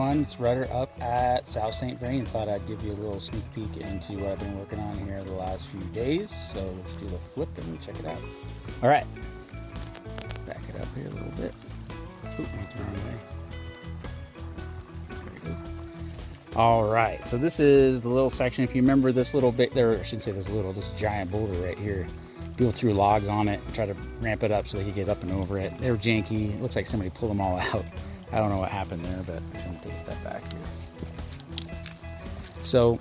everyone, it's Rutter up at South St Vrain. Thought I'd give you a little sneak peek into what I've been working on here the last few days. So let's do the flip and check it out. All right, back it up here a little bit. Oop, went the wrong way. There we go. All right, so this is the little section. If you remember this little bit there, I shouldn't say this little, this giant boulder right here. People threw logs on it, try to ramp it up so they could get up and over it. They were janky. It looks like somebody pulled them all out. I don't know what happened there, but I'm going to take a step back here. So,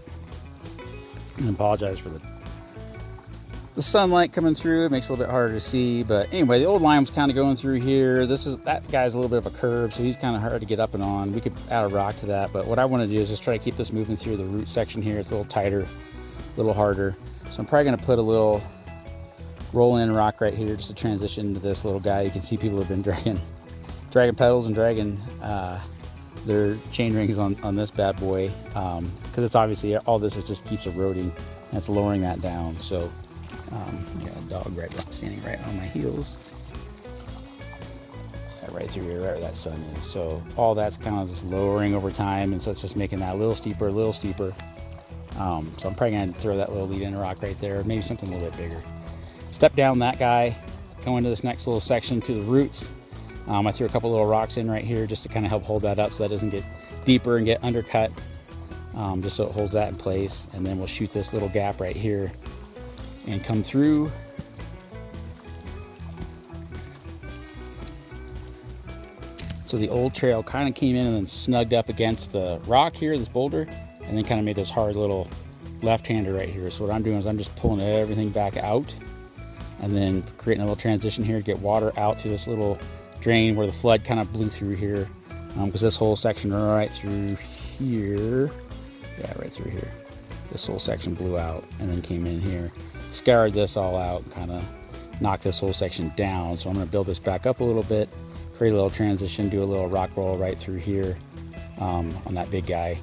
I apologize for the sunlight coming through. It makes it a little bit harder to see. But anyway, the old line was kind of going through here. That guy's a little bit of a curve, so he's kind of hard to get up and on. We could add a rock to that, but what I want to do is just try to keep this moving through the root section here. It's a little tighter, a little harder. So I'm probably going to put a little roll-in rock right here just to transition to this little guy. You can see people have been dragging pedals and dragging their chain rings on this bad boy, because it's obviously all this is just keeps eroding and it's lowering that down. So got a dog standing right on my heels, right through here, right where that sun is. So all that's kind of just lowering over time, and so it's just making that a little steeper, so I'm probably going to throw that little lead-in rock right there, maybe something a little bit bigger. Step down that guy, go into this next little section through the roots. I threw a couple little rocks in right here just to kind of help hold that up so that doesn't get deeper and get undercut, just so it holds that in place. And then we'll shoot this little gap right here and come through. So the old trail kind of came in and then snugged up against the rock here, this boulder, and then kind of made this hard little left-hander right here. So what I'm doing is I'm just pulling everything back out and then creating a little transition here to get water out through this little drain where the flood kind of blew through here, because this whole section right through here, right through here, this whole section blew out and then came in here, scoured this all out, kind of knocked this whole section down. So I'm going to build this back up a little bit, create a little transition, do a little rock roll right through here on that big guy.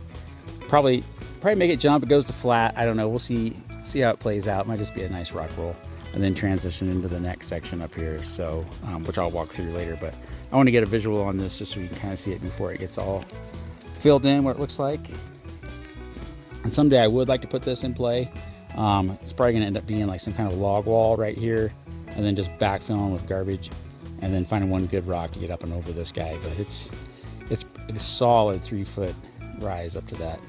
Probably make it jump. It goes to flat. I don't know. We'll see how it plays out. It might just be a nice rock roll, and then transition into the next section up here. So, which I'll walk through later. But I want to get a visual on this just so you can kind of see it before it gets all filled in, what it looks like. And someday I would like to put this in play. It's probably going to end up being like some kind of log wall right here, and then just backfilling with garbage, and then finding one good rock to get up and over this guy. But it's a solid 3-foot rise up to that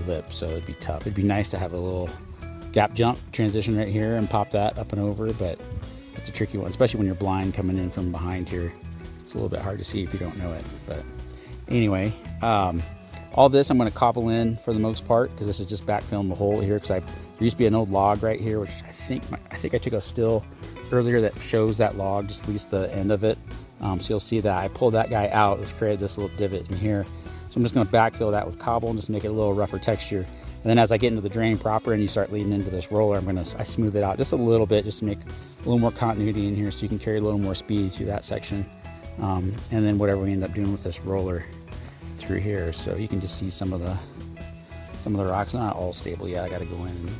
lip, so it'd be tough. It'd be nice to have a little gap jump transition right here and pop that up and over, but it's a tricky one, especially when you're blind coming in from behind here. It's a little bit hard to see if you don't know it. But anyway, all this I'm going to cobble in for the most part, because this is just backfilling the hole here, because there used to be an old log right here, which I think I took a still earlier that shows that log, just at least the end of it. So you'll see that I pulled that guy out, which created this little divot in here. So I'm just going to backfill that with cobble and just make it a little rougher texture. And then as I get into the drain proper and you start leading into this roller, I smooth it out just a little bit, just to make a little more continuity in here, so you can carry a little more speed through that section. And then whatever we end up doing with this roller through here. So you can just see some of the rocks. They're not all stable yet. I got to go in and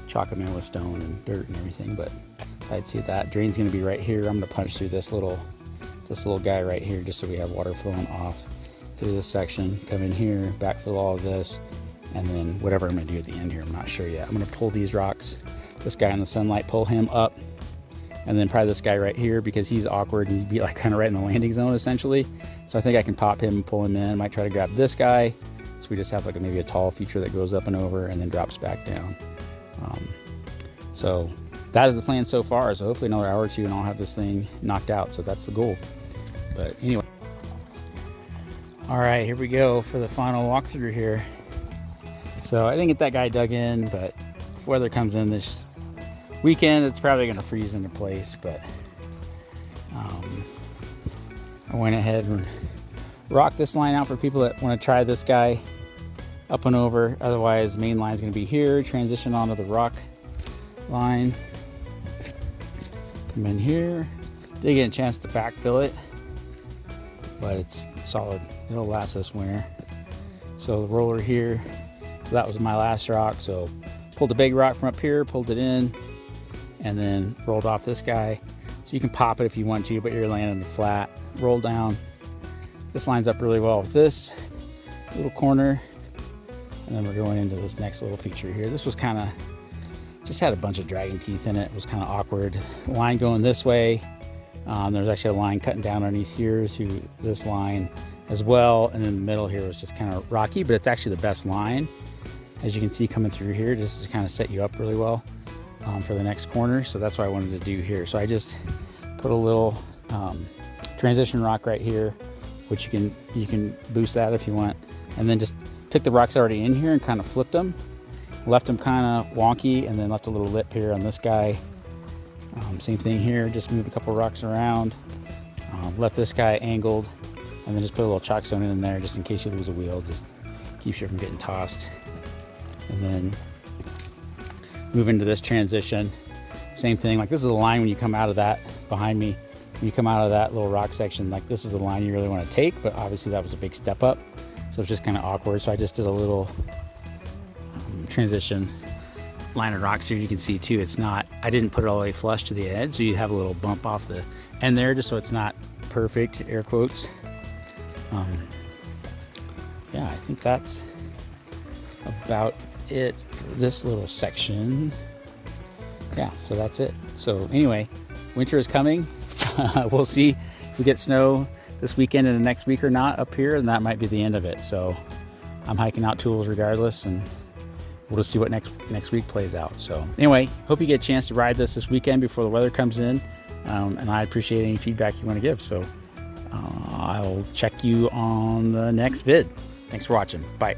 chalk them in with stone and dirt and everything. But I'd see that drain's going to be right here. I'm going to punch through this little guy right here, just so we have water flowing off through this section. Come in here, backfill all of this, and then whatever I'm going to do at the end here, I'm not sure yet. I'm going to pull these rocks, this guy in the sunlight, pull him up, and then probably this guy right here, because he's awkward and he'd be like kind of right in the landing zone essentially. So I think I can pop him and pull him in. I might try to grab this guy, so we just have like maybe a tall feature that goes up and over and then drops back down. So that is the plan so far. So hopefully another hour or two and I'll have this thing knocked out. So that's the goal. But anyway. All right, here we go for the final walkthrough here. So I didn't get that guy dug in, but if weather comes in this weekend, it's probably going to freeze into place. But I went ahead and rocked this line out for people that want to try this guy up and over. Otherwise, the main line is going to be here, transition onto the rock line. Come in here. Did get a chance to backfill it, but it's solid. It'll last this winter. So the roller here, so that was my last rock. So pulled a big rock from up here, pulled it in, and then rolled off this guy. So you can pop it if you want to, but you're landing flat. Roll down. This lines up really well with this. little corner, and then we're going into this next little feature here. This was kind of, just had a bunch of dragon teeth in it. It was kind of awkward. Line going this way. There's actually a line cutting down underneath here to this line as well. And in the middle here was just kind of rocky, but it's actually the best line, as you can see coming through here, just to kind of set you up really well for the next corner. So that's what I wanted to do here. So I just put a little transition rock right here, which you can boost that if you want. And then just took the rocks already in here and kind of flipped them. Left them kind of wonky, and then left a little lip here on this guy. Same thing here, just moved a couple rocks around, left this guy angled, and then just put a little chalk stone in there just in case you lose a wheel, just keeps you from getting tossed. And then move into this transition. Same thing, like this is a line when you come out of that behind me, when you come out of that little rock section, like this is the line you really want to take, but obviously that was a big step up, so it's just kind of awkward. So I just did a little transition line of rocks here. You can see too, it's not, I didn't put it all the way flush to the edge, so you have a little bump off the end there, just so it's not perfect, air quotes. Yeah, I think that's about it for this little section. Yeah, so that's it. So anyway, winter is coming. We'll see if we get snow this weekend and the next week or not up here, and that might be the end of it. So I'm hiking out tools regardless, and we'll just see what next week plays out. So anyway, hope you get a chance to ride this weekend before the weather comes in, and I appreciate any feedback you want to give. So I'll check you on the next vid. Thanks for watching. Bye.